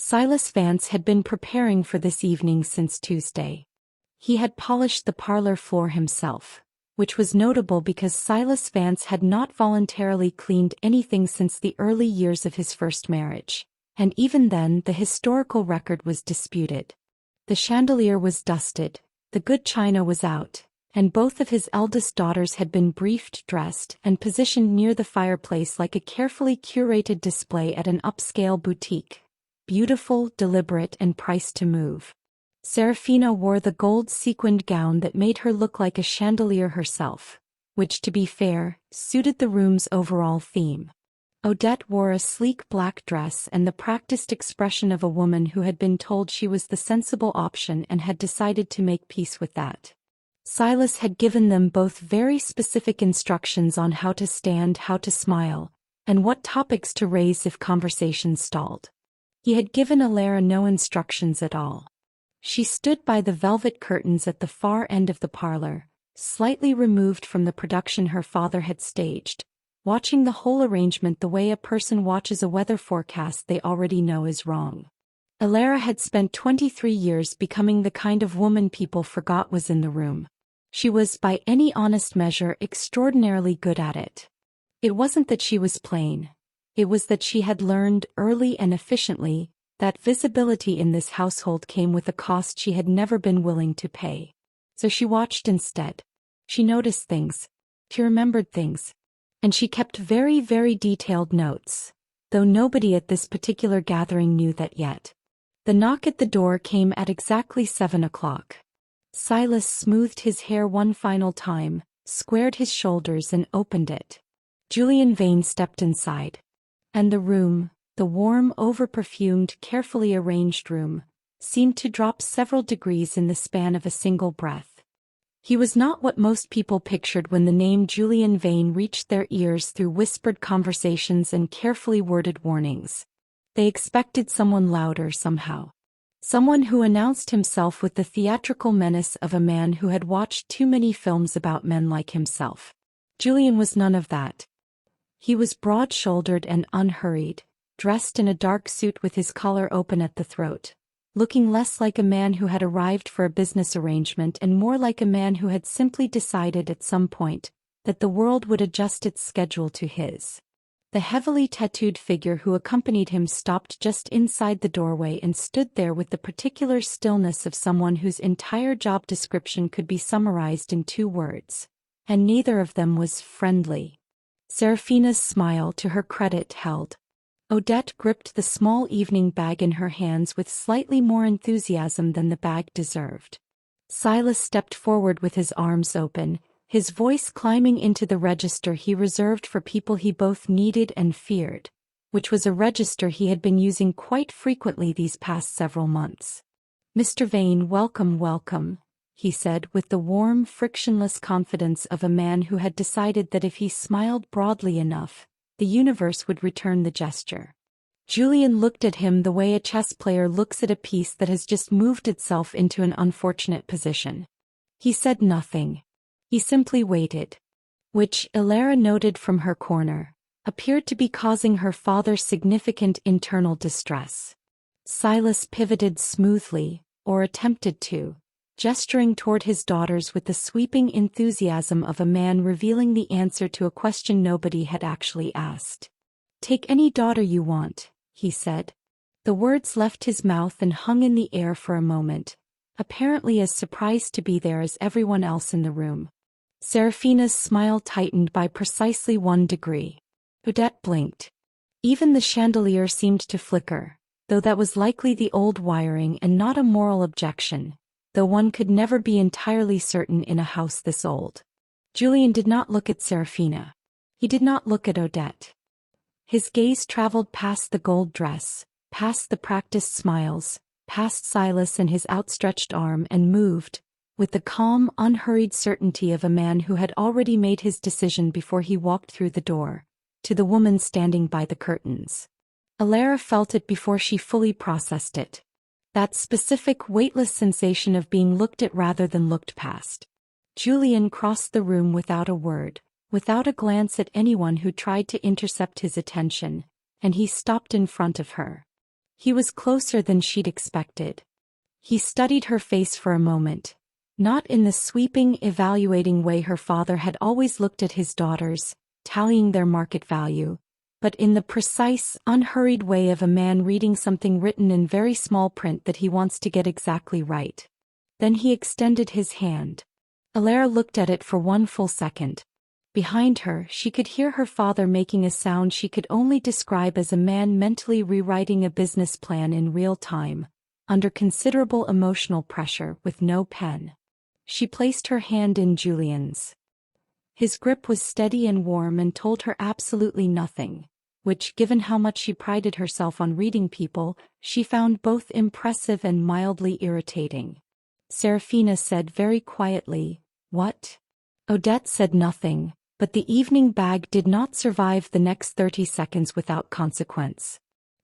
Silas Vance had been preparing for this evening since Tuesday. He had polished the parlor floor himself, which was notable because Silas Vance had not voluntarily cleaned anything since the early years of his first marriage, and even then the historical record was disputed. The chandelier was dusted, the good china was out, and both of his eldest daughters had been briefed, dressed, and positioned near the fireplace like a carefully curated display at an upscale boutique. Beautiful, deliberate, and priced to move. Serafina wore the gold sequined gown that made her look like a chandelier herself, which, to be fair, suited the room's overall theme. Odette wore a sleek black dress and the practiced expression of a woman who had been told she was the sensible option and had decided to make peace with that. Silas had given them both very specific instructions on how to stand, how to smile, and what topics to raise if conversation stalled. He had given Alara no instructions at all. She stood by the velvet curtains at the far end of the parlor, slightly removed from the production her father had staged, watching the whole arrangement the way a person watches a weather forecast they already know is wrong. Alara had spent 23 years becoming the kind of woman people forgot was in the room. She was, by any honest measure, extraordinarily good at it. It wasn't that she was plain. It was that she had learned, early and efficiently, that visibility in this household came with a cost she had never been willing to pay. So she watched instead. She noticed things. She remembered things. And she kept very, very detailed notes, though nobody at this particular gathering knew that yet. The knock at the door came at exactly 7 o'clock. Silas smoothed his hair one final time, squared his shoulders and opened it. Julian Vane stepped inside. And the room, the warm, over-perfumed, carefully arranged room, seemed to drop several degrees in the span of a single breath. He was not what most people pictured when the name Julian Vane reached their ears through whispered conversations and carefully worded warnings. They expected someone louder somehow. Someone who announced himself with the theatrical menace of a man who had watched too many films about men like himself. Julian was none of that. He was broad-shouldered and unhurried, dressed in a dark suit with his collar open at the throat, looking less like a man who had arrived for a business arrangement and more like a man who had simply decided at some point that the world would adjust its schedule to his. The heavily tattooed figure who accompanied him stopped just inside the doorway and stood there with the particular stillness of someone whose entire job description could be summarized in 2 words, and neither of them was friendly. Serafina's smile, to her credit, held. Odette gripped the small evening bag in her hands with slightly more enthusiasm than the bag deserved. Silas stepped forward with his arms open, his voice climbing into the register he reserved for people he both needed and feared, which was a register he had been using quite frequently these past several months. "Mr. Vane, welcome, welcome," he said with the warm, frictionless confidence of a man who had decided that if he smiled broadly enough, the universe would return the gesture. Julian looked at him the way a chess player looks at a piece that has just moved itself into an unfortunate position. He said nothing. He simply waited. Which, Alara noted from her corner, appeared to be causing her father significant internal distress. Silas pivoted smoothly, or attempted to, gesturing toward his daughters with the sweeping enthusiasm of a man revealing the answer to a question nobody had actually asked. "Take any daughter you want," he said. The words left his mouth and hung in the air for a moment, apparently as surprised to be there as everyone else in the room. Serafina's smile tightened by precisely 1 degree. Odette blinked. Even the chandelier seemed to flicker, though that was likely the old wiring and not a moral objection, though one could never be entirely certain in a house this old. Julian did not look at Serafina. He did not look at Odette. His gaze traveled past the gold dress, past the practiced smiles, past Silas and his outstretched arm and moved, with the calm, unhurried certainty of a man who had already made his decision before he walked through the door, to the woman standing by the curtains. Alara felt it before she fully processed it. That specific weightless sensation of being looked at rather than looked past. Julian crossed the room without a word, without a glance at anyone who tried to intercept his attention, and he stopped in front of her. He was closer than she'd expected. He studied her face for a moment, not in the sweeping, evaluating way her father had always looked at his daughters, tallying their market value, but in the precise, unhurried way of a man reading something written in very small print that he wants to get exactly right. Then he extended his hand. Alara looked at it for one full second. Behind her, she could hear her father making a sound she could only describe as a man mentally rewriting a business plan in real time, under considerable emotional pressure with no pen. She placed her hand in Julian's. His grip was steady and warm and told her absolutely nothing, which, given how much she prided herself on reading people, she found both impressive and mildly irritating. Serafina said very quietly, "What?" Odette said nothing, but the evening bag did not survive the next 30 seconds without consequence.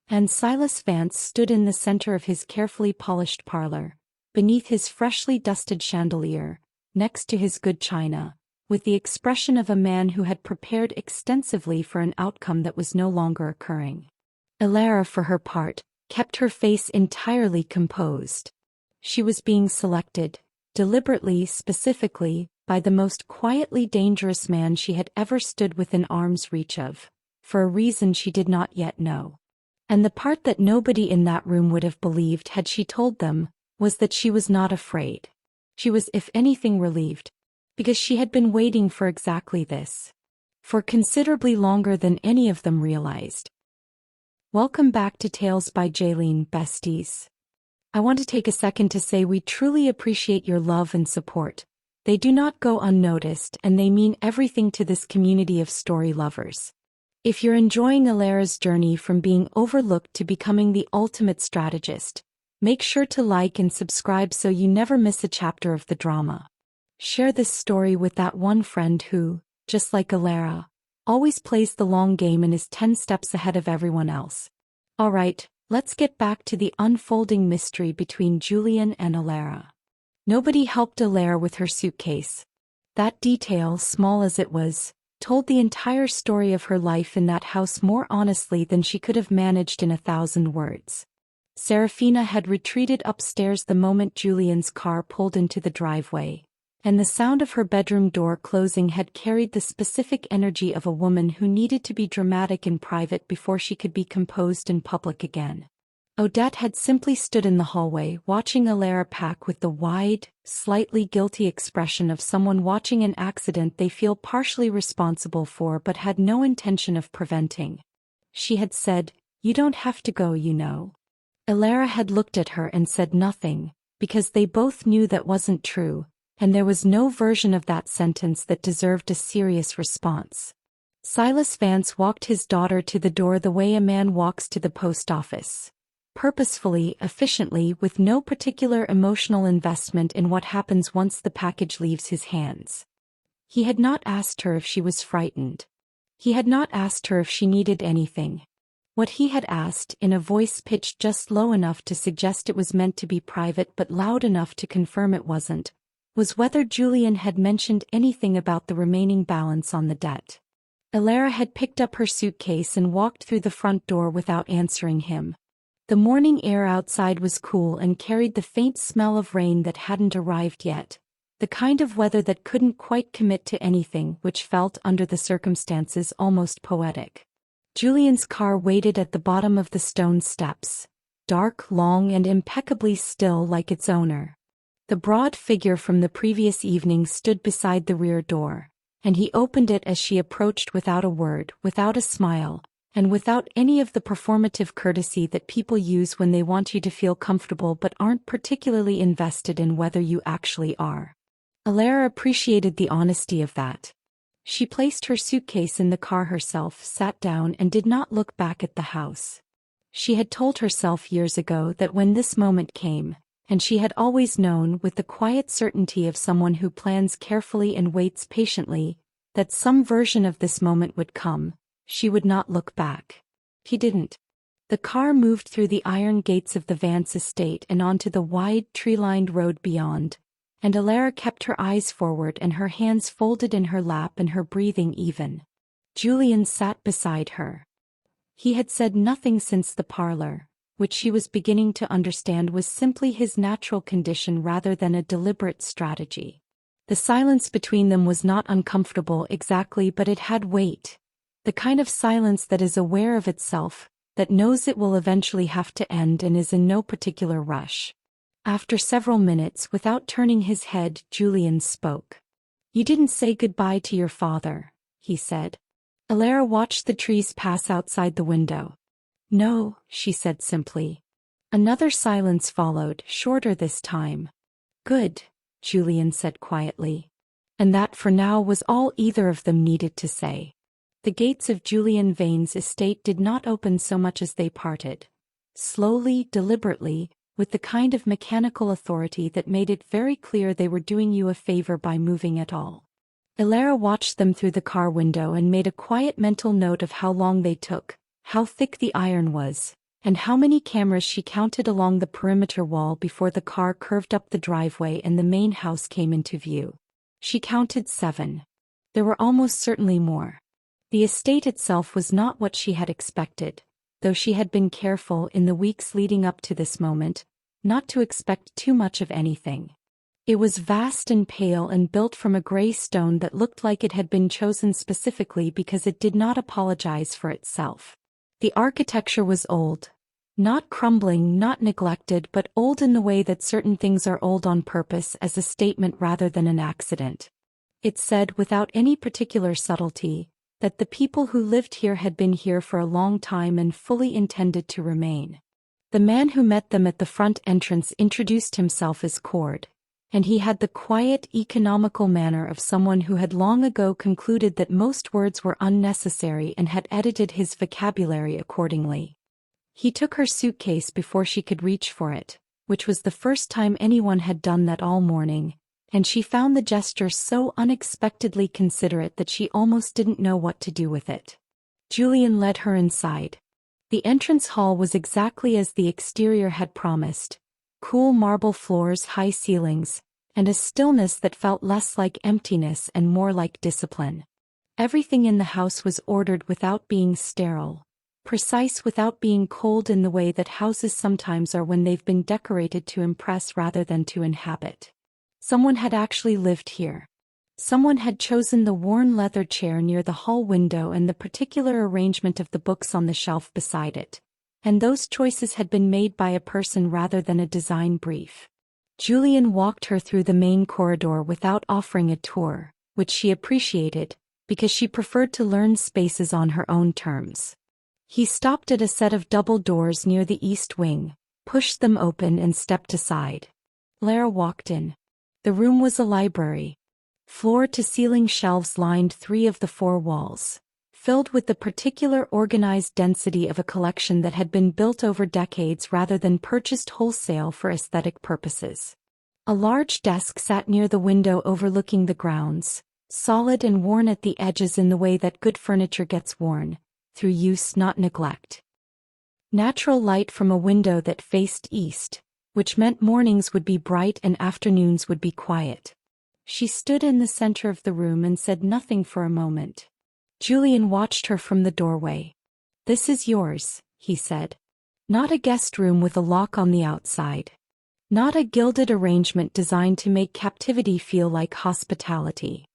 And Silas Vance stood in the center of his carefully polished parlor, beneath his freshly dusted chandelier, next to his good china, with the expression of a man who had prepared extensively for an outcome that was no longer occurring. Alara, for her part, kept her face entirely composed. She was being selected, deliberately, specifically, by the most quietly dangerous man she had ever stood within arm's reach of, for a reason she did not yet know. And the part that nobody in that room would have believed had she told them, was that she was not afraid. She was, if anything, relieved, because she had been waiting for exactly this. For considerably longer than any of them realized. Welcome back to Tales by Jaylene, besties. I want to take a second to say we truly appreciate your love and support. They do not go unnoticed and they mean everything to this community of story lovers. If you're enjoying Alara's journey from being overlooked to becoming the ultimate strategist, make sure to like and subscribe so you never miss a chapter of the drama. Share this story with that one friend who, just like Alara, always plays the long game and is 10 steps ahead of everyone else. Alright, let's get back to the unfolding mystery between Julian and Alara. Nobody helped Alara with her suitcase. That detail, small as it was, told the entire story of her life in that house more honestly than she could have managed in 1,000 words. Serafina had retreated upstairs the moment Julian's car pulled into the driveway, and the sound of her bedroom door closing had carried the specific energy of a woman who needed to be dramatic in private before she could be composed in public again. Odette had simply stood in the hallway watching Alara pack with the wide, slightly guilty expression of someone watching an accident they feel partially responsible for but had no intention of preventing. She had said, "You don't have to go, you know." Alara had looked at her and said nothing, because they both knew that wasn't true, and there was no version of that sentence that deserved a serious response. Silas Vance walked his daughter to the door the way a man walks to the post office. Purposefully, efficiently, with no particular emotional investment in what happens once the package leaves his hands. He had not asked her if she was frightened. He had not asked her if she needed anything. What he had asked, in a voice pitched just low enough to suggest it was meant to be private but loud enough to confirm it wasn't, was whether Julian had mentioned anything about the remaining balance on the debt. Alara had picked up her suitcase and walked through the front door without answering him. The morning air outside was cool and carried the faint smell of rain that hadn't arrived yet, the kind of weather that couldn't quite commit to anything, which felt, under the circumstances, almost poetic. Julian's car waited at the bottom of the stone steps, dark, long, and impeccably still like its owner. The broad figure from the previous evening stood beside the rear door, and he opened it as she approached without a word, without a smile, and without any of the performative courtesy that people use when they want you to feel comfortable but aren't particularly invested in whether you actually are. Alara appreciated the honesty of that. She placed her suitcase in the car herself, sat down, and did not look back at the house. She had told herself years ago that when this moment came, and she had always known with the quiet certainty of someone who plans carefully and waits patiently, that some version of this moment would come, she would not look back. He didn't. The car moved through the iron gates of the Vance estate and onto the wide, tree-lined road beyond, and Alara kept her eyes forward and her hands folded in her lap and her breathing even. Julian sat beside her. He had said nothing since the parlor, which she was beginning to understand was simply his natural condition rather than a deliberate strategy. The silence between them was not uncomfortable exactly, but it had weight. The kind of silence that is aware of itself, that knows it will eventually have to end and is in no particular rush. After several minutes, without turning his head, Julian spoke. "You didn't say goodbye to your father," he said. Alara watched the trees pass outside the window. "No," she said simply. Another silence followed, shorter this time. "Good," Julian said quietly. And that for now was all either of them needed to say. The gates of Julian Vane's estate did not open so much as they parted. Slowly, deliberately, with the kind of mechanical authority that made it very clear they were doing you a favor by moving at all. Alara watched them through the car window and made a quiet mental note of how long they took, how thick the iron was, and how many cameras she counted along the perimeter wall before the car curved up the driveway and the main house came into view. She counted 7. There were almost certainly more. The estate itself was not what she had expected, though she had been careful in the weeks leading up to this moment not to expect too much of anything. It was vast and pale and built from a gray stone that looked like it had been chosen specifically because it did not apologize for itself. The architecture was old. Not crumbling, not neglected, but old in the way that certain things are old on purpose as a statement rather than an accident. It said, without any particular subtlety, that the people who lived here had been here for a long time and fully intended to remain. The man who met them at the front entrance introduced himself as Cord, and he had the quiet, economical manner of someone who had long ago concluded that most words were unnecessary and had edited his vocabulary accordingly. He took her suitcase before she could reach for it, which was the first time anyone had done that all morning, and she found the gesture so unexpectedly considerate that she almost didn't know what to do with it. Julian led her inside. The entrance hall was exactly as the exterior had promised. Cool marble floors, high ceilings, and a stillness that felt less like emptiness and more like discipline. Everything in the house was ordered without being sterile, precise without being cold in the way that houses sometimes are when they've been decorated to impress rather than to inhabit. Someone had actually lived here. Someone had chosen the worn leather chair near the hall window and the particular arrangement of the books on the shelf beside it, and those choices had been made by a person rather than a design brief. Julian walked her through the main corridor without offering a tour, which she appreciated, because she preferred to learn spaces on her own terms. He stopped at a set of double doors near the east wing, pushed them open and stepped aside. Lara walked in. The room was a library. Floor-to-ceiling shelves lined 3 of the 4 walls, filled with the particular organized density of a collection that had been built over decades rather than purchased wholesale for aesthetic purposes. A large desk sat near the window overlooking the grounds, solid and worn at the edges in the way that good furniture gets worn, through use not neglect. Natural light from a window that faced east, which meant mornings would be bright and afternoons would be quiet. She stood in the center of the room and said nothing for a moment. Julian watched her from the doorway. "This is yours," he said. Not a guest room with a lock on the outside. Not a gilded arrangement designed to make captivity feel like hospitality.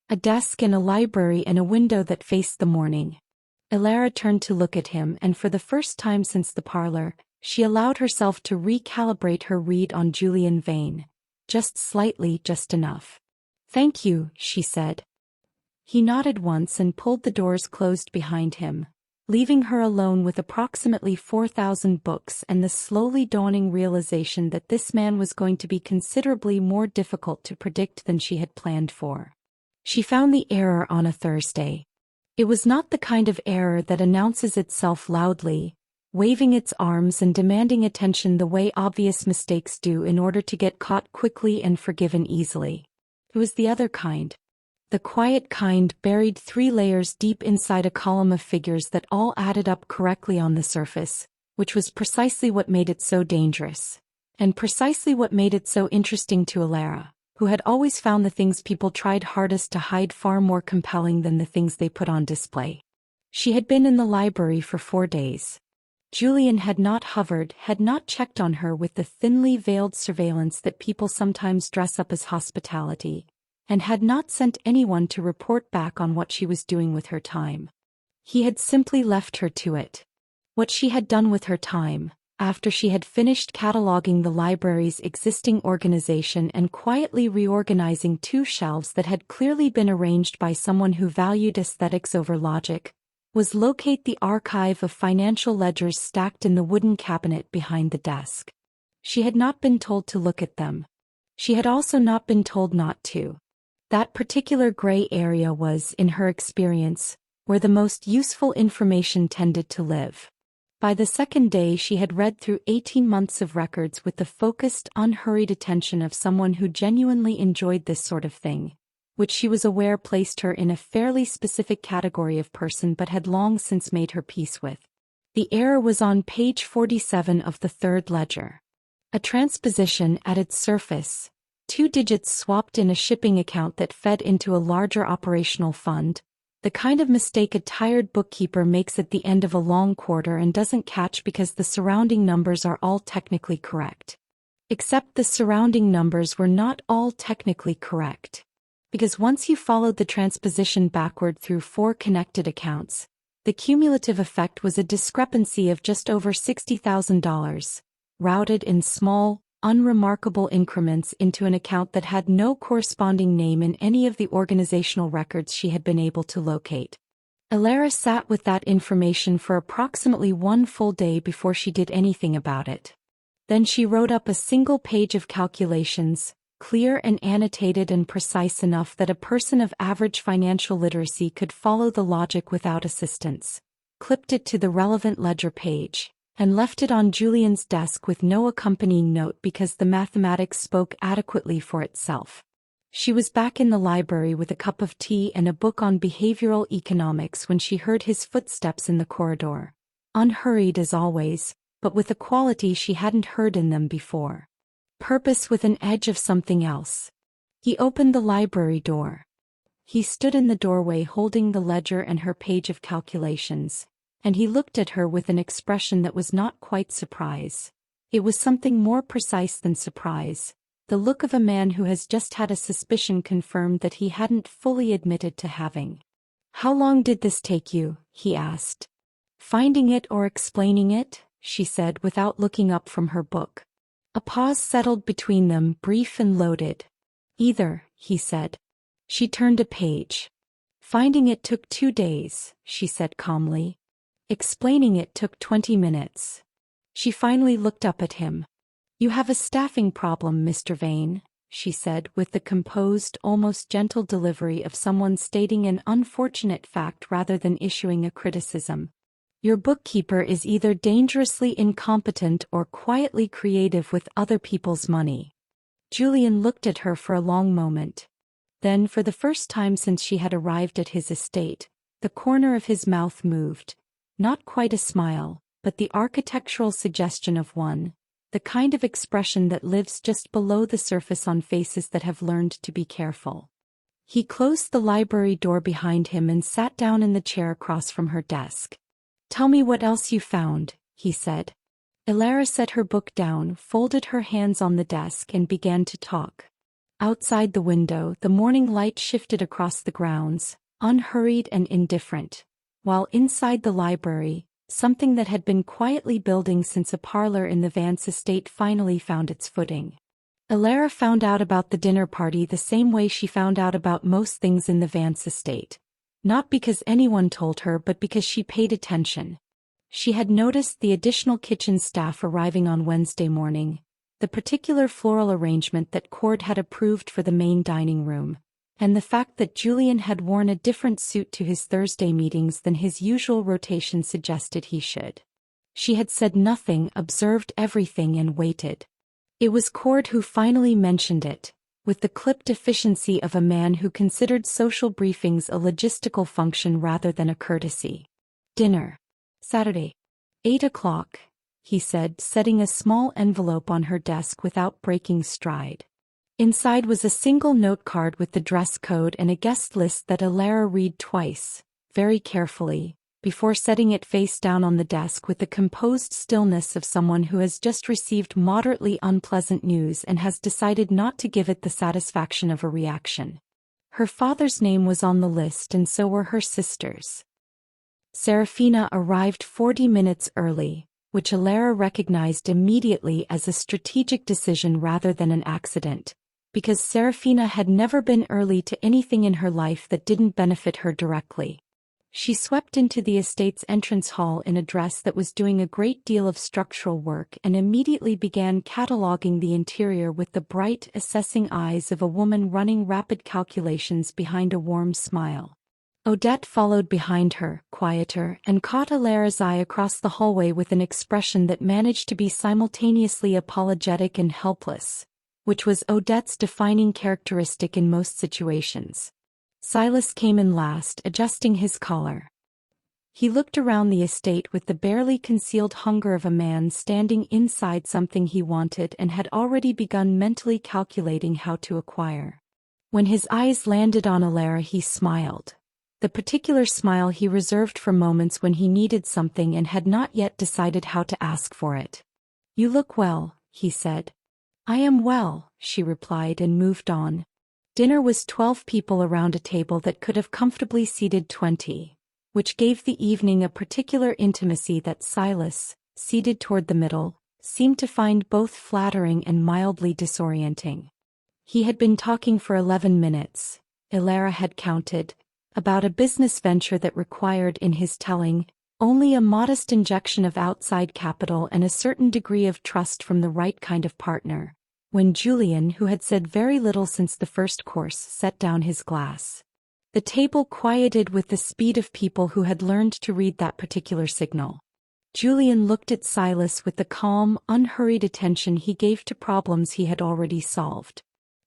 A desk and a library and a window that faced the morning. Alara turned to look at him, and for the first time since the parlor, she allowed herself to recalibrate her read on Julian Vane. Just slightly, just enough. "Thank you," she said. He nodded once and pulled the doors closed behind him, leaving her alone with approximately 4,000 books and the slowly dawning realization that this man was going to be considerably more difficult to predict than she had planned for. She found the error on a Thursday. It was not the kind of error that announces itself loudly, waving its arms and demanding attention the way obvious mistakes do in order to get caught quickly and forgiven easily. It was the other kind. The quiet kind buried 3 layers deep inside a column of figures that all added up correctly on the surface, which was precisely what made it so dangerous, and precisely what made it so interesting to Alara, who had always found the things people tried hardest to hide far more compelling than the things they put on display. She had been in the library for 4 days. Julian had not hovered, had not checked on her with the thinly veiled surveillance that people sometimes dress up as hospitality, and had not sent anyone to report back on what she was doing with her time. He had simply left her to it. What she had done with her time, after she had finished cataloging the library's existing organization and quietly reorganizing two shelves that had clearly been arranged by someone who valued aesthetics over logic, was locate the archive of financial ledgers stacked in the wooden cabinet behind the desk. She had not been told to look at them. She had also not been told not to. That particular gray area was, in her experience, where the most useful information tended to live. By the second day she had read through 18 months of records with the focused, unhurried attention of someone who genuinely enjoyed this sort of thing, which she was aware placed her in a fairly specific category of person but had long since made her peace with. The error was on page 47 of the third ledger. A transposition at its surface, 2 digits swapped in a shipping account that fed into a larger operational fund, the kind of mistake a tired bookkeeper makes at the end of a long quarter and doesn't catch because the surrounding numbers are all technically correct. Except the surrounding numbers were not all technically correct. Because once you followed the transposition backward through 4 connected accounts, the cumulative effect was a discrepancy of just over $60,000, routed in small, unremarkable increments into an account that had no corresponding name in any of the organizational records she had been able to locate. Alara sat with that information for approximately 1 full day before she did anything about it. Then she wrote up a single page of calculations, clear and annotated and precise enough that a person of average financial literacy could follow the logic without assistance, clipped it to the relevant ledger page, and left it on Julian's desk with no accompanying note because the mathematics spoke adequately for itself. She was back in the library with a cup of tea and a book on behavioral economics when she heard his footsteps in the corridor, unhurried as always, but with a quality she hadn't heard in them before. Purpose with an edge of something else. He opened the library door. He stood in the doorway holding the ledger and her page of calculations, and he looked at her with an expression that was not quite surprise. It was something more precise than surprise, the look of a man who has just had a suspicion confirmed that he hadn't fully admitted to having. "How long did this take you?" he asked. "Finding it or explaining it?" she said without looking up from her book. A pause settled between them, brief and loaded. "Either," he said. She turned a page. "Finding it took 2 days," she said calmly. "Explaining it took 20 minutes. She finally looked up at him. "You have a staffing problem, Mr. Vane," she said with the composed, almost gentle delivery of someone stating an unfortunate fact rather than issuing a criticism. "Your bookkeeper is either dangerously incompetent or quietly creative with other people's money." Julian looked at her for a long moment. Then, for the first time since she had arrived at his estate, the corner of his mouth moved. Not quite a smile, but the architectural suggestion of one, the kind of expression that lives just below the surface on faces that have learned to be careful. He closed the library door behind him and sat down in the chair across from her desk. "Tell me what else you found," he said. Alara set her book down, folded her hands on the desk and began to talk. Outside the window, the morning light shifted across the grounds, unhurried and indifferent, while inside the library, something that had been quietly building since a parlor in the Vance estate finally found its footing. Alara found out about the dinner party the same way she found out about most things in the Vance estate. Not because anyone told her but because she paid attention. She had noticed the additional kitchen staff arriving on Wednesday morning, the particular floral arrangement that Cord had approved for the main dining room, and the fact that Julian had worn a different suit to his Thursday meetings than his usual rotation suggested he should. She had said nothing, observed everything and waited. It was Cord who finally mentioned it, with the clipped efficiency of a man who considered social briefings a logistical function rather than a courtesy. "Dinner. Saturday. 8 o'clock, he said, setting a small envelope on her desk without breaking stride. Inside was a single note card with the dress code and a guest list that Alara read twice, very carefully, before setting it face down on the desk with the composed stillness of someone who has just received moderately unpleasant news and has decided not to give it the satisfaction of a reaction. Her father's name was on the list and so were her sisters. Serafina arrived 40 minutes early, which Alara recognized immediately as a strategic decision rather than an accident, because Serafina had never been early to anything in her life that didn't benefit her directly. She swept into the estate's entrance hall in a dress that was doing a great deal of structural work and immediately began cataloging the interior with the bright, assessing eyes of a woman running rapid calculations behind a warm smile. Odette followed behind her, quieter, and caught Alara's eye across the hallway with an expression that managed to be simultaneously apologetic and helpless, which was Odette's defining characteristic in most situations. Silas came in last, adjusting his collar. He looked around the estate with the barely concealed hunger of a man standing inside something he wanted and had already begun mentally calculating how to acquire. When his eyes landed on Alara, he smiled. The particular smile he reserved for moments when he needed something and had not yet decided how to ask for it. "You look well," he said. "I am well," she replied and moved on. Dinner was 12 people around a table that could have comfortably seated 20, which gave the evening a particular intimacy that Silas, seated toward the middle, seemed to find both flattering and mildly disorienting. He had been talking for 11 minutes, Alara had counted, about a business venture that required, in his telling, only a modest injection of outside capital and a certain degree of trust from the right kind of partner, when Julian, who had said very little since the first course, set down his glass. The table quieted with the speed of people who had learned to read that particular signal. Julian looked at Silas with the calm, unhurried attention he gave to problems he had already solved.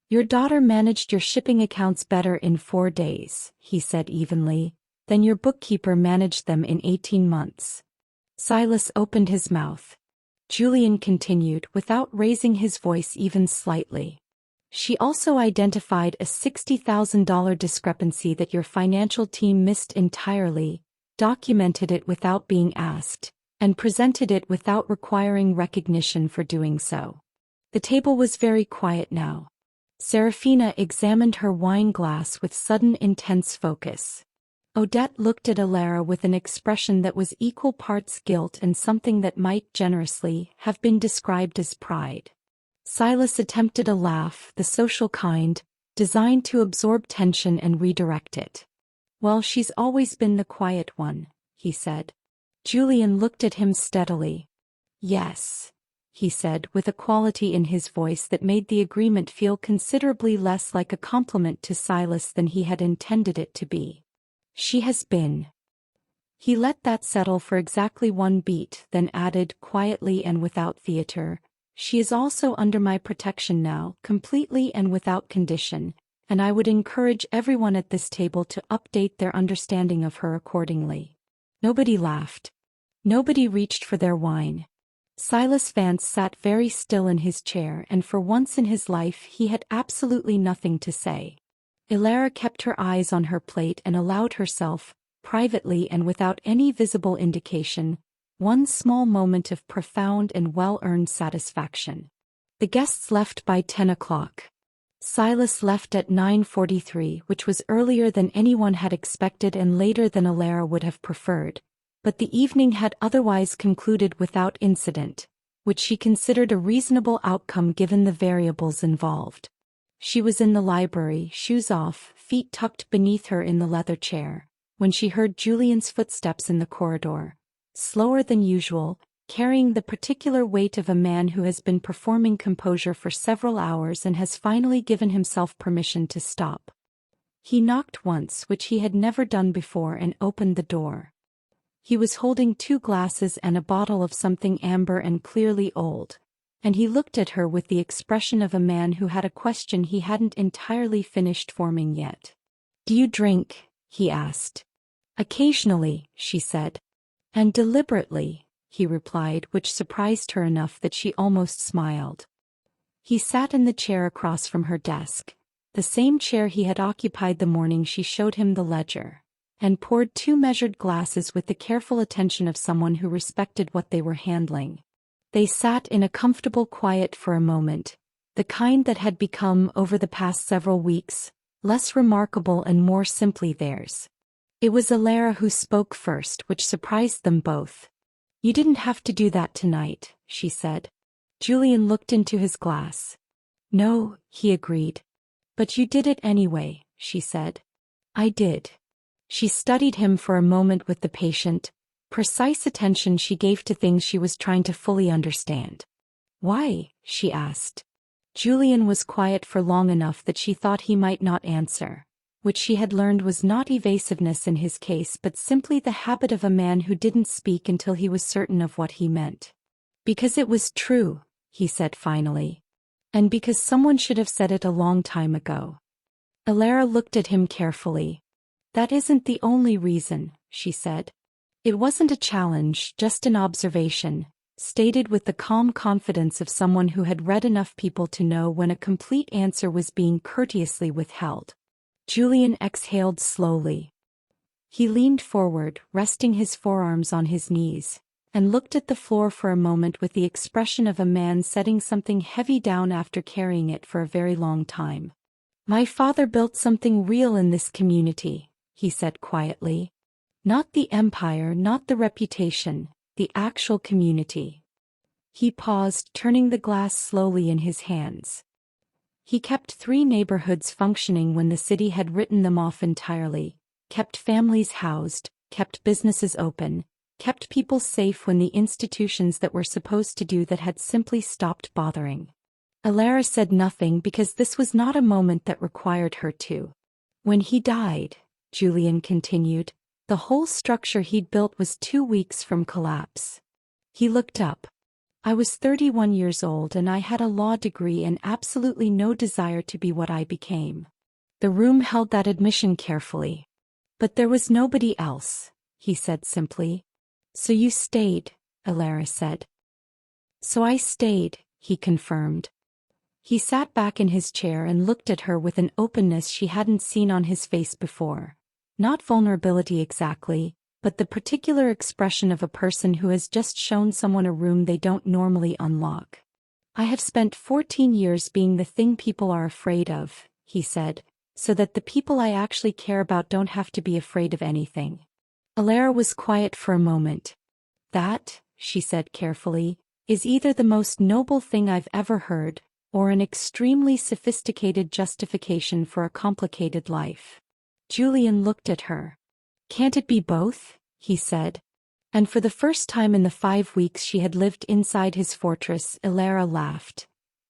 "Your daughter managed your shipping accounts better in 4 days," he said evenly, "than your bookkeeper managed them in 18 months. Silas opened his mouth. Julian continued, without raising his voice even slightly. "She also identified a $60,000 discrepancy that your financial team missed entirely, documented it without being asked, and presented it without requiring recognition for doing so." The table was very quiet now. Serafina examined her wine glass with sudden intense focus. Odette looked at Alara with an expression that was equal parts guilt and something that might generously have been described as pride. Silas attempted a laugh, the social kind, designed to absorb tension and redirect it. "Well, she's always been the quiet one," he said. Julian looked at him steadily. "Yes," he said with a quality in his voice that made the agreement feel considerably less like a compliment to Silas than he had intended it to be. "She has been." He let that settle for exactly 1 beat, then added, quietly and without theater, "She is also under my protection now, completely and without condition, and I would encourage everyone at this table to update their understanding of her accordingly." Nobody laughed. Nobody reached for their wine. Silas Vance sat very still in his chair, and for once in his life he had absolutely nothing to say. Alara kept her eyes on her plate and allowed herself, privately and without any visible indication, one small moment of profound and well-earned satisfaction. The guests left by 10 o'clock. Silas left at 9:43, which was earlier than anyone had expected and later than Alara would have preferred, but the evening had otherwise concluded without incident, which she considered a reasonable outcome given the variables involved. She was in the library, shoes off, feet tucked beneath her in the leather chair, when she heard Julian's footsteps in the corridor, slower than usual, carrying the particular weight of a man who has been performing composure for several hours and has finally given himself permission to stop. He knocked once, which he had never done before, and opened the door. He was holding 2 glasses and a bottle of something amber and clearly old, and he looked at her with the expression of a man who had a question he hadn't entirely finished forming yet. "Do you drink?" he asked. "Occasionally," she said. "And deliberately," he replied, which surprised her enough that she almost smiled. He sat in the chair across from her desk, the same chair he had occupied the morning she showed him the ledger, and poured 2 measured glasses with the careful attention of someone who respected what they were handling. They sat in a comfortable quiet for a moment, the kind that had become, over the past several weeks, less remarkable and more simply theirs. It was Alara who spoke first, which surprised them both. "You didn't have to do that tonight," she said. Julian looked into his glass. "No," he agreed. "But you did it anyway," she said. "I did." She studied him for a moment with the patient, precise attention she gave to things she was trying to fully understand. "Why?" she asked. Julian was quiet for long enough that she thought he might not answer, which she had learned was not evasiveness in his case but simply the habit of a man who didn't speak until he was certain of what he meant. "Because it was true," he said finally. "And because someone should have said it a long time ago." Alara looked at him carefully. "That isn't the only reason," she said. It wasn't a challenge, just an observation, stated with the calm confidence of someone who had read enough people to know when a complete answer was being courteously withheld. Julian exhaled slowly. He leaned forward, resting his forearms on his knees, and looked at the floor for a moment with the expression of a man setting something heavy down after carrying it for a very long time. "My father built something real in this community," he said quietly. "Not the empire, not the reputation, the actual community." He paused, turning the glass slowly in his hands. He kept 3 neighborhoods functioning when the city had written them off entirely, kept families housed, kept businesses open, kept people safe when the institutions that were supposed to do that had simply stopped bothering. Alara said nothing because this was not a moment that required her to. "When he died," Julian continued, "the whole structure he'd built was 2 weeks from collapse." He looked up. "I was 31 years old and I had a law degree and absolutely no desire to be what I became." The room held that admission carefully. "But there was nobody else," he said simply. "So you stayed," Alara said. "So I stayed," he confirmed. He sat back in his chair and looked at her with an openness she hadn't seen on his face before. Not vulnerability exactly, but the particular expression of a person who has just shown someone a room they don't normally unlock. "I have spent 14 years being the thing people are afraid of," he said, "so that the people I actually care about don't have to be afraid of anything." Alara was quiet for a moment. "That," she said carefully, "is either the most noble thing I've ever heard, or an extremely sophisticated justification for a complicated life." Julian looked at her. "Can't it be both?" he said. And for the first time in the 5 weeks she had lived inside his fortress, Alara laughed.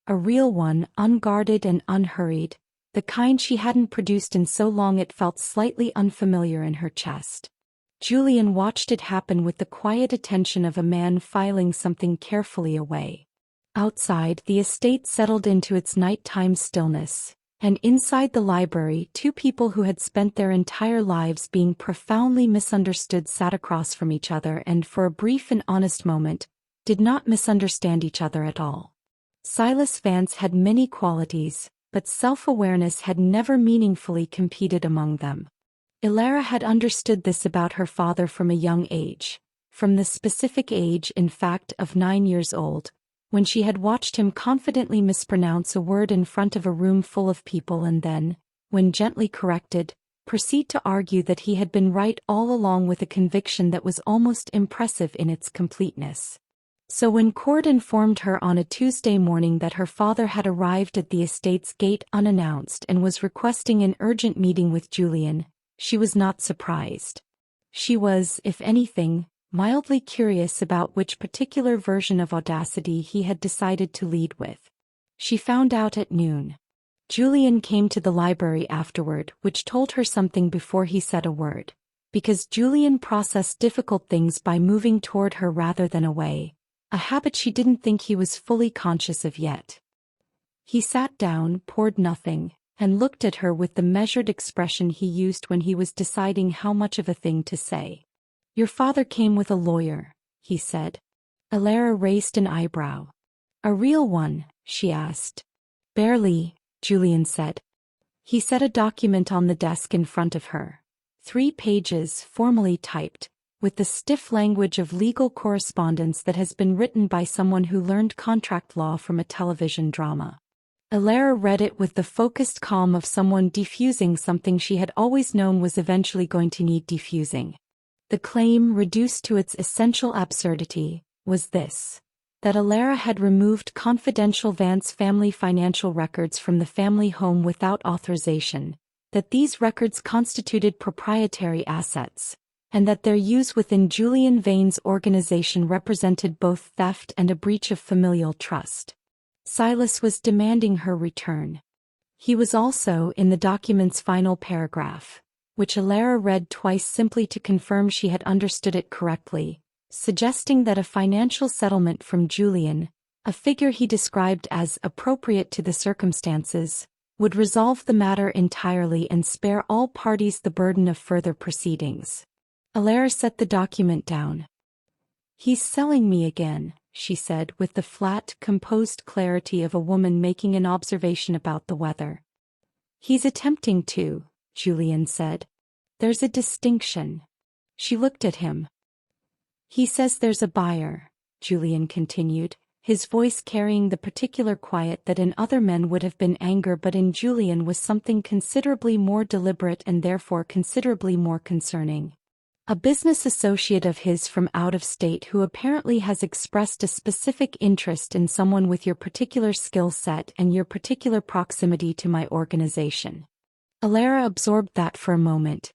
A real one, unguarded and unhurried, the kind she hadn't produced in so long it felt slightly unfamiliar in her chest. Julian watched it happen with the quiet attention of a man filing something carefully away. Outside, the estate settled into its nighttime stillness, and inside the library 2 people who had spent their entire lives being profoundly misunderstood sat across from each other and, for a brief and honest moment, did not misunderstand each other at all. Silas Vance had many qualities, but self-awareness had never meaningfully competed among them. Alara had understood this about her father from a young age, from the specific age, in fact, of 9 years old, when she had watched him confidently mispronounce a word in front of a room full of people and then, when gently corrected, proceed to argue that he had been right all along with a conviction that was almost impressive in its completeness. So when Cord informed her on a Tuesday morning that her father had arrived at the estate's gate unannounced and was requesting an urgent meeting with Julian, she was not surprised. She was, if anything, mildly curious about which particular version of audacity he had decided to lead with. She found out at noon. Julian came to the library afterward, which told her something before he said a word. Because Julian processed difficult things by moving toward her rather than away, a habit she didn't think he was fully conscious of yet. He sat down, poured nothing, and looked at her with the measured expression he used when he was deciding how much of a thing to say. "Your father came with a lawyer," he said. Alara raised an eyebrow. "A real one?" she asked. "Barely," Julian said. He set a document on the desk in front of her. 3 pages formally typed, with the stiff language of legal correspondence that has been written by someone who learned contract law from a television drama. Alara read it with the focused calm of someone defusing something she had always known was eventually going to need defusing. The claim, reduced to its essential absurdity, was this: that Alara had removed confidential Vance family financial records from the family home without authorization, that these records constituted proprietary assets, and that their use within Julian Vane's organization represented both theft and a breach of familial trust. Silas was demanding her return. He was also in the document's final paragraph, which Alara read twice simply to confirm she had understood it correctly, suggesting that a financial settlement from Julian, a figure he described as appropriate to the circumstances, would resolve the matter entirely and spare all parties the burden of further proceedings. Alara set the document down. "He's selling me again," she said with the flat, composed clarity of a woman making an observation about the weather. "He's attempting to," Julian said. "There's a distinction." She looked at him. "He says there's a buyer," Julian continued, his voice carrying the particular quiet that in other men would have been anger but in Julian was something considerably more deliberate and therefore considerably more concerning. "A business associate of his from out of state who apparently has expressed a specific interest in someone with your particular skill set and your particular proximity to my organization." Alara absorbed that for a moment.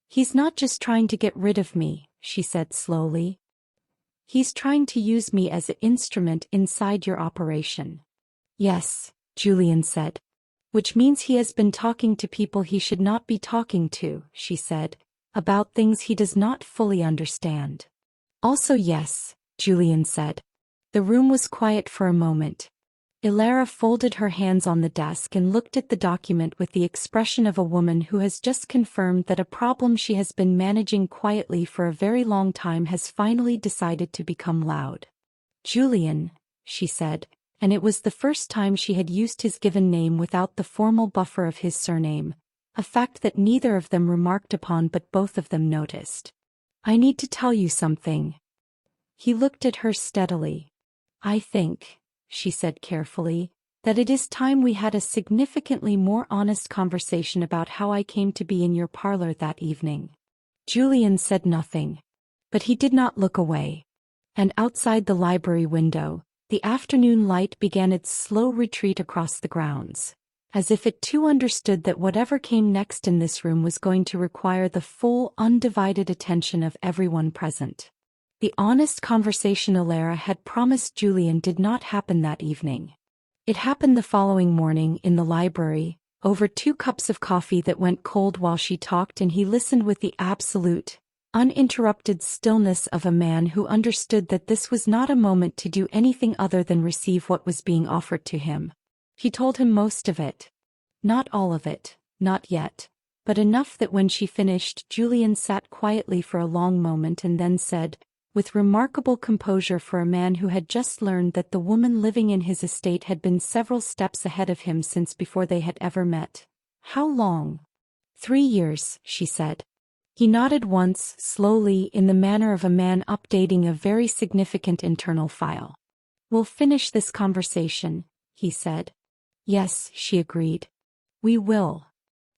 "He's not just trying to get rid of me," she said slowly. "He's trying to use me as an instrument inside your operation." "Yes," Julian said. "Which means he has been talking to people he should not be talking to," she said, "about things he does not fully understand." "Also yes," Julian said. The room was quiet for a moment. Alara folded her hands on the desk and looked at the document with the expression of a woman who has just confirmed that a problem she has been managing quietly for a very long time has finally decided to become loud. "Julian," she said, and it was the first time she had used his given name without the formal buffer of his surname, a fact that neither of them remarked upon but both of them noticed. "I need to tell you something." He looked at her steadily. "I think," she said carefully, "that it is time we had a significantly more honest conversation about how I came to be in your parlor that evening." Julian said nothing. But he did not look away. And outside the library window, the afternoon light began its slow retreat across the grounds, as if it too understood that whatever came next in this room was going to require the full, undivided attention of everyone present. The honest conversation Alara had promised Julian did not happen that evening. It happened the following morning in the library, over 2 cups of coffee that went cold while she talked, and he listened with the absolute, uninterrupted stillness of a man who understood that this was not a moment to do anything other than receive what was being offered to him. She told him most of it. Not all of it, not yet, but enough that when she finished, Julian sat quietly for a long moment and then said, with remarkable composure for a man who had just learned that the woman living in his estate had been several steps ahead of him since before they had ever met, "How long?" 3 years, she said. He nodded once, slowly, in the manner of a man updating a very significant internal file. "We'll finish this conversation," he said. "Yes," she agreed. "We will."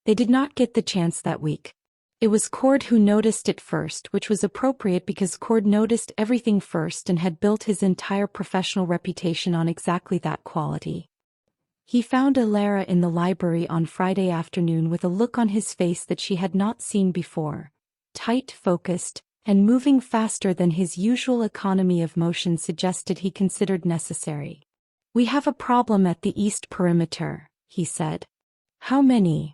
They did not get the chance that week. It was Cord who noticed it first, which was appropriate because Cord noticed everything first and had built his entire professional reputation on exactly that quality. He found Alara in the library on Friday afternoon with a look on his face that she had not seen before, tight, focused, and moving faster than his usual economy of motion suggested he considered necessary. "We have a problem at the east perimeter," he said. "How many?"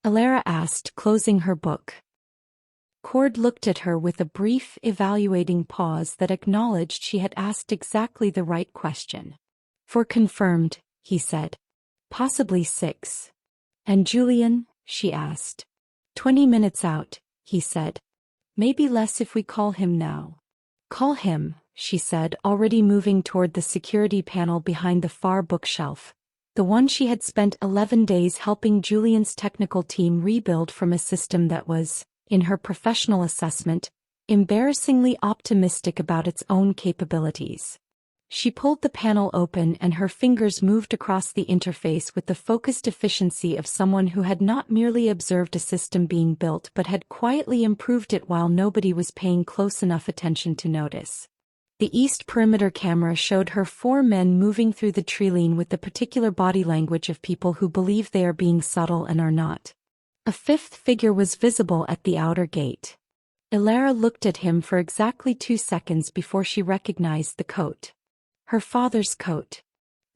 Alara asked, closing her book. Cord looked at her with a brief, evaluating pause that acknowledged she had asked exactly the right question. "For confirmed," he said. "Possibly 6. "And Julian?" she asked. 20 minutes out," he said. "Maybe less if we call him now." "Call him," she said, already moving toward the security panel behind the far bookshelf, the one she had spent 11 days helping Julian's technical team rebuild from a system that was, in her professional assessment, embarrassingly optimistic about its own capabilities. She pulled the panel open and her fingers moved across the interface with the focused efficiency of someone who had not merely observed a system being built but had quietly improved it while nobody was paying close enough attention to notice. The east perimeter camera showed her 4 men moving through the treeline with the particular body language of people who believe they are being subtle and are not. A 5th figure was visible at the outer gate. Ilara looked at him for exactly 2 seconds before she recognized the coat. Her father's coat.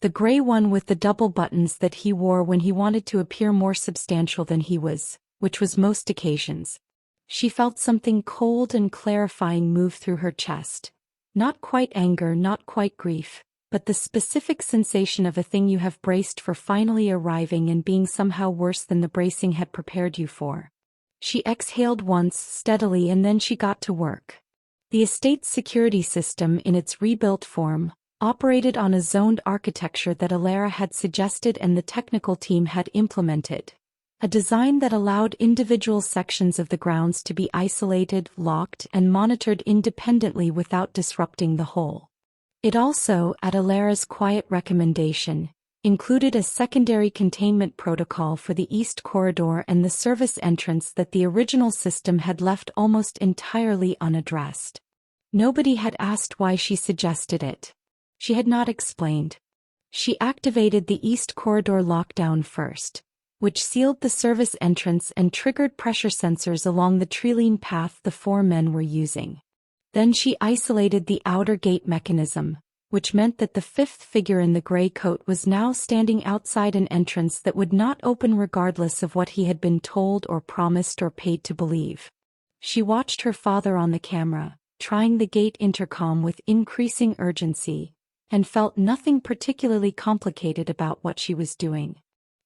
The gray one with the double buttons that he wore when he wanted to appear more substantial than he was, which was most occasions. She felt something cold and clarifying move through her chest. Not quite anger, not quite grief, but the specific sensation of a thing you have braced for finally arriving and being somehow worse than the bracing had prepared you for. She exhaled once steadily and then she got to work. The estate's security system in its rebuilt form operated on a zoned architecture that Ilara had suggested and the technical team had implemented. A design that allowed individual sections of the grounds to be isolated, locked, and monitored independently without disrupting the whole. It also, at Ilara's quiet recommendation, included a secondary containment protocol for the east corridor and the service entrance that the original system had left almost entirely unaddressed. Nobody had asked why she suggested it. She had not explained. She activated the east corridor lockdown first, which sealed the service entrance and triggered pressure sensors along the treeline path the 4 men were using. Then she isolated the outer gate mechanism, which meant that the 5th figure in the gray coat was now standing outside an entrance that would not open regardless of what he had been told or promised or paid to believe. She watched her father on the camera, trying the gate intercom with increasing urgency, and felt nothing particularly complicated about what she was doing.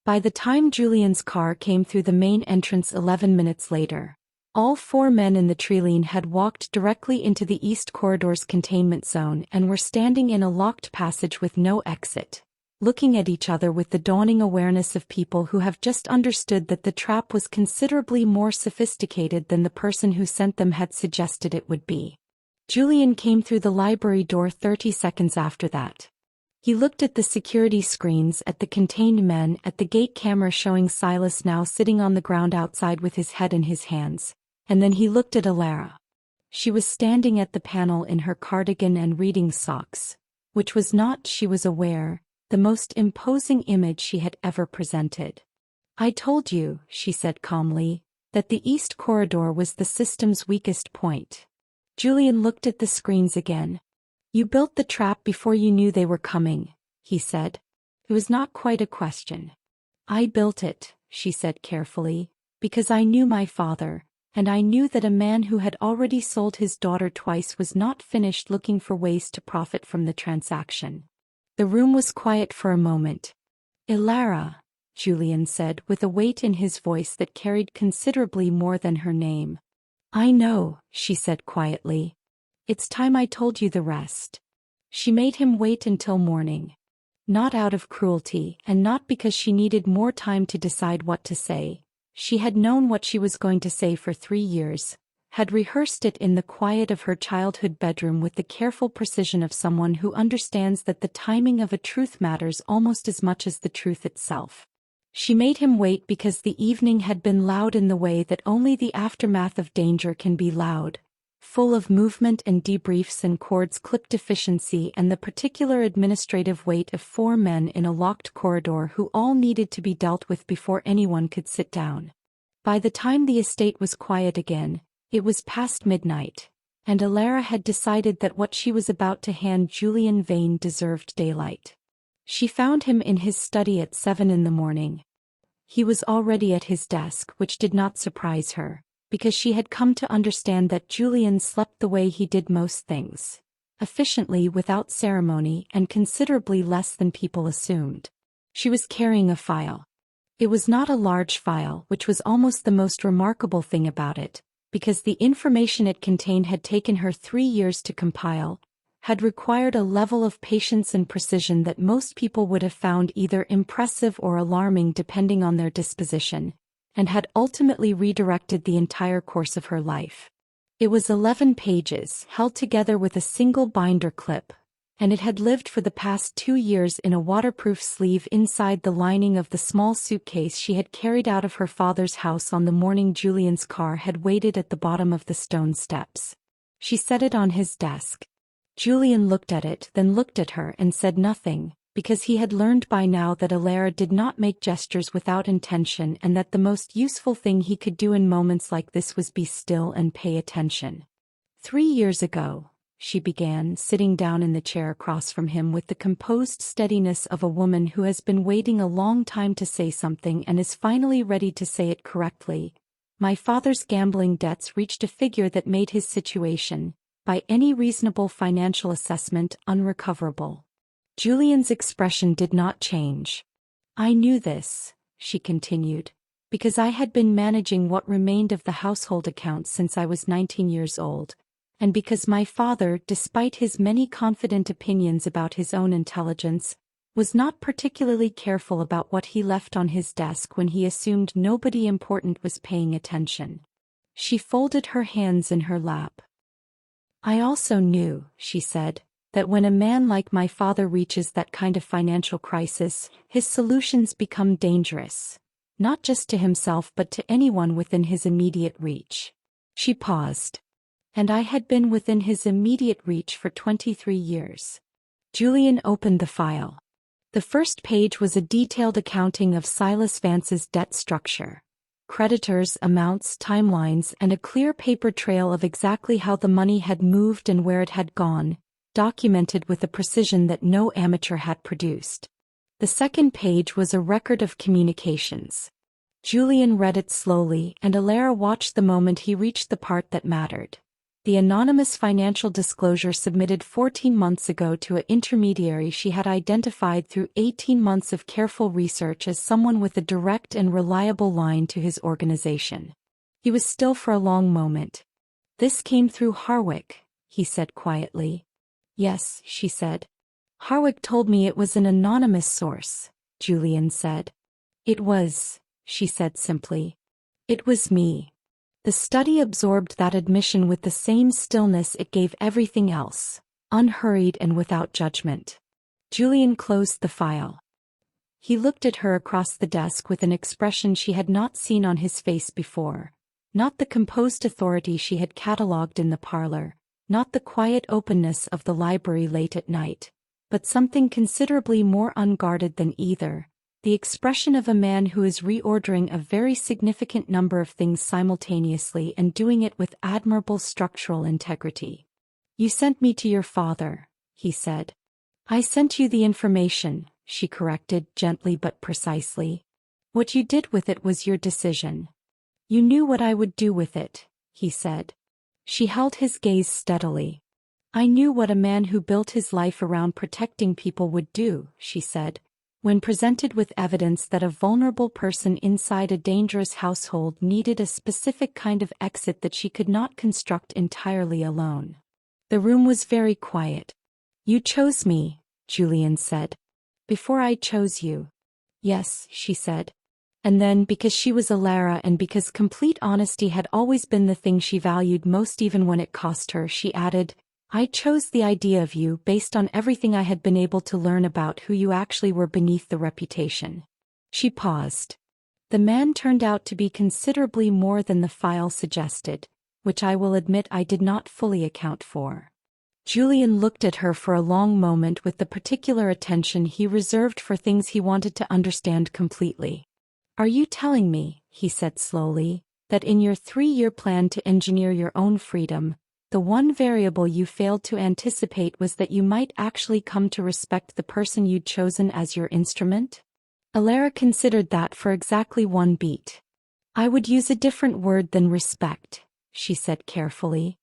By the time Julian's car came through the main entrance 11 minutes later, all 4 men in the treeline had walked directly into the east corridor's containment zone and were standing in a locked passage with no exit, looking at each other with the dawning awareness of people who have just understood that the trap was considerably more sophisticated than the person who sent them had suggested it would be. Julian came through the library door 30 seconds after that. He looked at the security screens, at the contained men, at the gate camera showing Silas now sitting on the ground outside with his head in his hands, and then he looked at Ilara. She was standing at the panel in her cardigan and reading socks, which was not, she was aware, the most imposing image she had ever presented. "I told you," she said calmly, "that the east corridor was the system's weakest point." Julian looked at the screens again. "You built the trap before you knew they were coming," he said. It was not quite a question. "I built it," she said carefully, "because I knew my father, and I knew that a man who had already sold his daughter twice was not finished looking for ways to profit from the transaction." The room was quiet for a moment. "Ilara," Julian said with a weight in his voice that carried considerably more than her name. "I know," she said quietly. "It's time I told you the rest." She made him wait until morning. Not out of cruelty, and not because she needed more time to decide what to say. She had known what she was going to say for 3 years, had rehearsed it in the quiet of her childhood bedroom with the careful precision of someone who understands that the timing of a truth matters almost as much as the truth itself. She made him wait because the evening had been loud in the way that only the aftermath of danger can be loud, full of movement and debriefs and cords clipped efficiency and the particular administrative weight of 4 men in a locked corridor who all needed to be dealt with before anyone could sit down. By the time the estate was quiet again, it was past midnight, and Ilara had decided that what she was about to hand Julian Vane deserved daylight. She found him in his study at 7 in the morning. He was already at his desk, which did not surprise her, because she had come to understand that Julian slept the way he did most things, efficiently without ceremony and considerably less than people assumed. She was carrying a file. It was not a large file, which was almost the most remarkable thing about it, because the information it contained had taken her 3 years to compile, had required a level of patience and precision that most people would have found either impressive or alarming depending on their disposition, and had ultimately redirected the entire course of her life. It was 11 pages, held together with a single binder clip, and it had lived for the past 2 years in a waterproof sleeve inside the lining of the small suitcase she had carried out of her father's house on the morning Julian's car had waited at the bottom of the stone steps. She set it on his desk. Julian looked at it, then looked at her and said nothing, because he had learned by now that Alara did not make gestures without intention and that the most useful thing he could do in moments like this was be still and pay attention. 3 years ago, she began, sitting down in the chair across from him with the composed steadiness of a woman who has been waiting a long time to say something and is finally ready to say it correctly. My father's gambling debts reached a figure that made his situation, by any reasonable financial assessment, unrecoverable. Julian's expression did not change. I knew this, she continued, because I had been managing what remained of the household accounts since I was 19 years old, and because my father, despite his many confident opinions about his own intelligence, was not particularly careful about what he left on his desk when he assumed nobody important was paying attention. She folded her hands in her lap. I also knew, she said, that when a man like my father reaches that kind of financial crisis, his solutions become dangerous, not just to himself but to anyone within his immediate reach. She paused. And I had been within his immediate reach for 23 years. Julian opened the file. The first page was a detailed accounting of Silas Vance's debt structure. Creditors, amounts, timelines, and a clear paper trail of exactly how the money had moved and where it had gone, documented with a precision that no amateur had produced. The second page was a record of communications. Julian read it slowly, and Alara watched the moment he reached the part that mattered. The anonymous financial disclosure submitted 14 months ago to an intermediary she had identified through 18 months of careful research as someone with a direct and reliable line to his organization. He was still for a long moment. This came through Harwick, he said quietly. Yes, she said. Harwick told me it was an anonymous source, Julian said. It was, she said simply. It was me. The study absorbed that admission with the same stillness it gave everything else, unhurried and without judgment. Julian closed the file. He looked at her across the desk with an expression she had not seen on his face before, not the composed authority she had catalogued in the parlor, not the quiet openness of the library late at night, but something considerably more unguarded than either. The expression of a man who is reordering a very significant number of things simultaneously and doing it with admirable structural integrity. You sent me to your father, he said. I sent you the information, she corrected, gently but precisely. What you did with it was your decision. You knew what I would do with it, he said. She held his gaze steadily. I knew what a man who built his life around protecting people would do, she said. When presented with evidence that a vulnerable person inside a dangerous household needed a specific kind of exit that she could not construct entirely alone. The room was very quiet. You chose me, Julian said. Before I chose you. Yes, she said. And then, because she was Alara and because complete honesty had always been the thing she valued most even when it cost her, she added, I chose the idea of you based on everything I had been able to learn about who you actually were beneath the reputation. She paused. The man turned out to be considerably more than the file suggested, which I will admit I did not fully account for. Julian looked at her for a long moment with the particular attention he reserved for things he wanted to understand completely. Are you telling me, he said slowly, that in your 3-year plan to engineer your own freedom, the one variable you failed to anticipate was that you might actually come to respect the person you'd chosen as your instrument? Alara considered that for exactly one beat. I would use a different word than respect, she said carefully.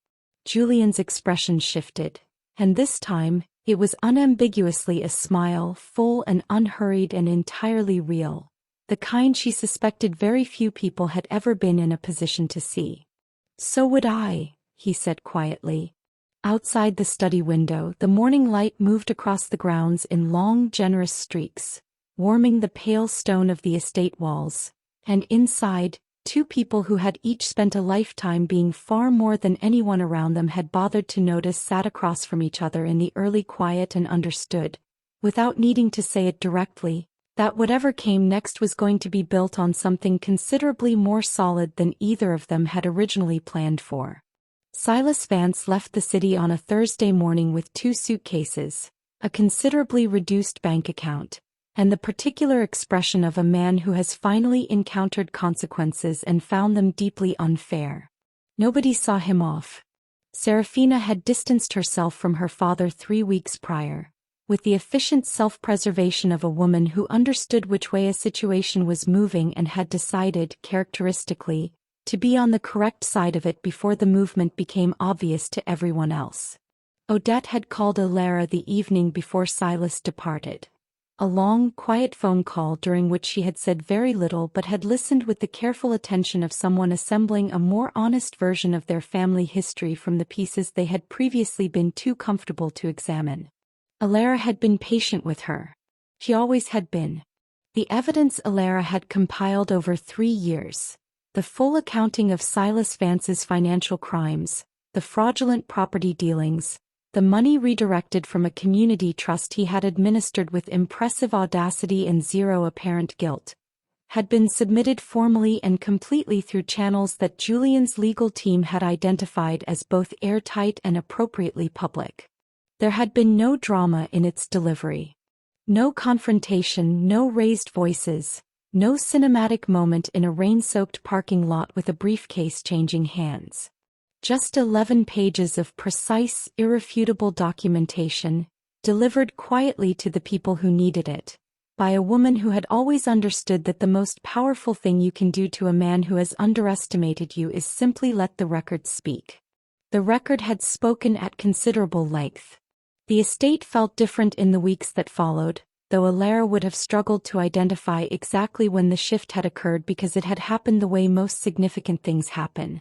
Julian's expression shifted, and this time, it was unambiguously a smile, full and unhurried and entirely real, the kind she suspected very few people had ever been in a position to see. So would I, he said quietly. Outside the study window, the morning light moved across the grounds in long, generous streaks, warming the pale stone of the estate walls, And inside, two people who had each spent a lifetime being far more than anyone around them had bothered to notice sat across from each other in the early quiet and understood, without needing to say it directly, that whatever came next was going to be built on something considerably more solid than either of them had originally planned for. Silas Vance left the city on a Thursday morning with 2 suitcases, a considerably reduced bank account, and the particular expression of a man who has finally encountered consequences and found them deeply unfair. Nobody saw him off. Serafina had distanced herself from her father 3 weeks prior, with the efficient self-preservation of a woman who understood which way a situation was moving and had decided, characteristically, to be on the correct side of it before the movement became obvious to everyone else. Odette had called Alara the evening before Silas departed. A long, quiet phone call during which she had said very little but had listened with the careful attention of someone assembling a more honest version of their family history from the pieces they had previously been too comfortable to examine. Alara had been patient with her. She always had been. The evidence Alara had compiled over 3 years, the full accounting of Silas Vance's financial crimes, the fraudulent property dealings, the money redirected from a community trust he had administered with impressive audacity and zero apparent guilt, had been submitted formally and completely through channels that Julian's legal team had identified as both airtight and appropriately public. There had been no drama in its delivery. No confrontation, no raised voices, no cinematic moment in a rain-soaked parking lot with a briefcase changing hands. Just 11 pages of precise, irrefutable documentation, delivered quietly to the people who needed it, by a woman who had always understood that the most powerful thing you can do to a man who has underestimated you is simply let the record speak. The record had spoken at considerable length. The estate felt different in the weeks that followed, though Alara would have struggled to identify exactly when the shift had occurred because it had happened the way most significant things happen.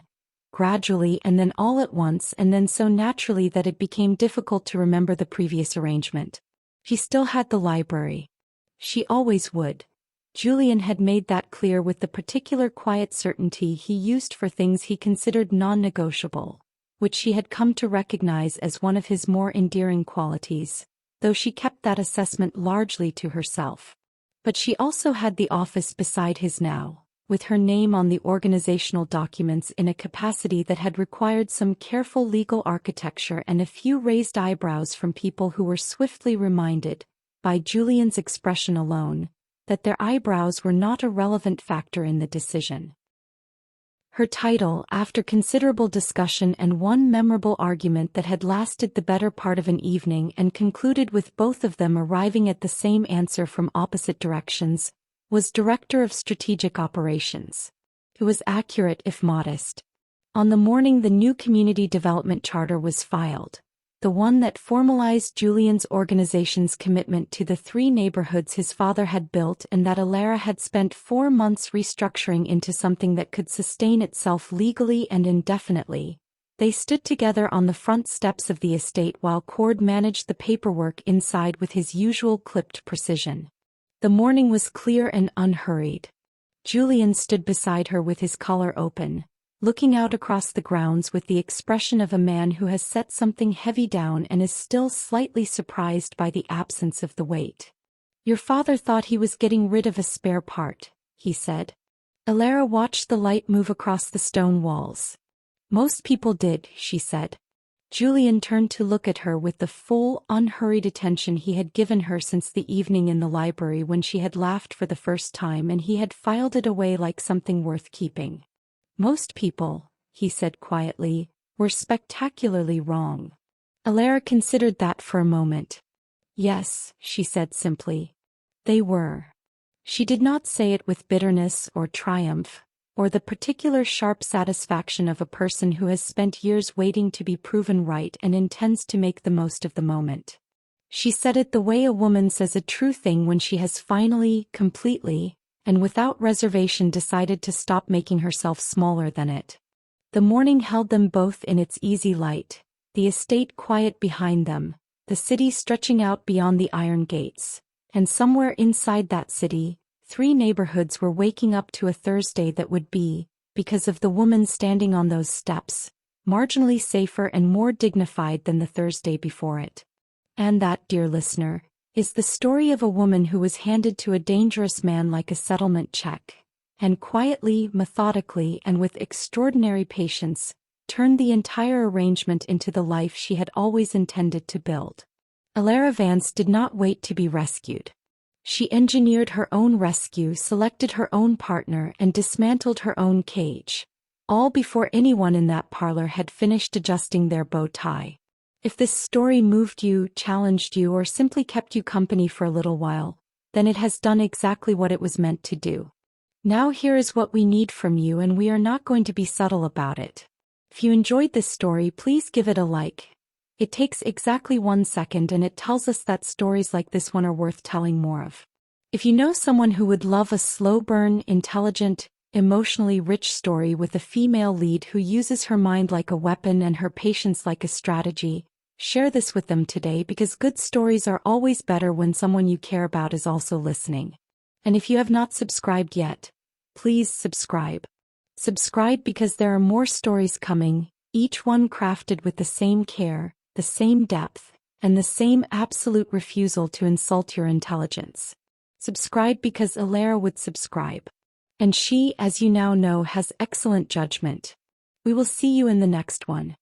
Gradually and then all at once and then so naturally that it became difficult to remember the previous arrangement. She still had the library. She always would. Julian had made that clear with the particular quiet certainty he used for things he considered non-negotiable, which she had come to recognize as one of his more endearing qualities, though she kept that assessment largely to herself. But she also had the office beside his now, with her name on the organizational documents in a capacity that had required some careful legal architecture and a few raised eyebrows from people who were swiftly reminded, by Julian's expression alone, that their eyebrows were not a relevant factor in the decision. Her title, after considerable discussion and one memorable argument that had lasted the better part of an evening and concluded with both of them arriving at the same answer from opposite directions, was Director of Strategic Operations. It was accurate if modest. On the morning the new Community Development Charter was filed, the one that formalized Julian's organization's commitment to the 3 neighborhoods his father had built and that Alara had spent 4 months restructuring into something that could sustain itself legally and indefinitely, they stood together on the front steps of the estate while Cord managed the paperwork inside with his usual clipped precision. The morning was clear and unhurried. Julian stood beside her with his collar open, looking out across the grounds with the expression of a man who has set something heavy down and is still slightly surprised by the absence of the weight. "Your father thought he was getting rid of a spare part," he said. Alara watched the light move across the stone walls. "Most people did," she said. Julian turned to look at her with the full, unhurried attention he had given her since the evening in the library when she had laughed for the first time and he had filed it away like something worth keeping. "Most people," he said quietly, "were spectacularly wrong." Alara considered that for a moment. "Yes," she said simply. "They were." She did not say it with bitterness or triumph, or the particular sharp satisfaction of a person who has spent years waiting to be proven right and intends to make the most of the moment. She said it the way a woman says a true thing when she has finally, completely, and without reservation decided to stop making herself smaller than it. The morning held them both in its easy light, the estate quiet behind them, the city stretching out beyond the iron gates, and somewhere inside that city, 3 neighborhoods were waking up to a Thursday that would be, because of the woman standing on those steps, marginally safer and more dignified than the Thursday before it. And that, dear listener, is the story of a woman who was handed to a dangerous man like a settlement check, and quietly, methodically, and with extraordinary patience, turned the entire arrangement into the life she had always intended to build. Alara Vance did not wait to be rescued. She engineered her own rescue, selected her own partner, and dismantled her own cage, all before anyone in that parlor had finished adjusting their bow tie. If this story moved you, challenged you, or simply kept you company for a little while, then it has done exactly what it was meant to do. Now here is what we need from you, and we are not going to be subtle about it. If you enjoyed this story, please give it a like. It takes exactly 1 second and it tells us that stories like this one are worth telling more of. If you know someone who would love a slow burn, intelligent, emotionally rich story with a female lead who uses her mind like a weapon and her patience like a strategy, share this with them today, because good stories are always better when someone you care about is also listening. And if you have not subscribed yet, please subscribe. Subscribe because there are more stories coming, each one crafted with the same care, the same depth, and the same absolute refusal to insult your intelligence. Subscribe because Alara would subscribe. And she, as you now know, has excellent judgment. We will see you in the next one.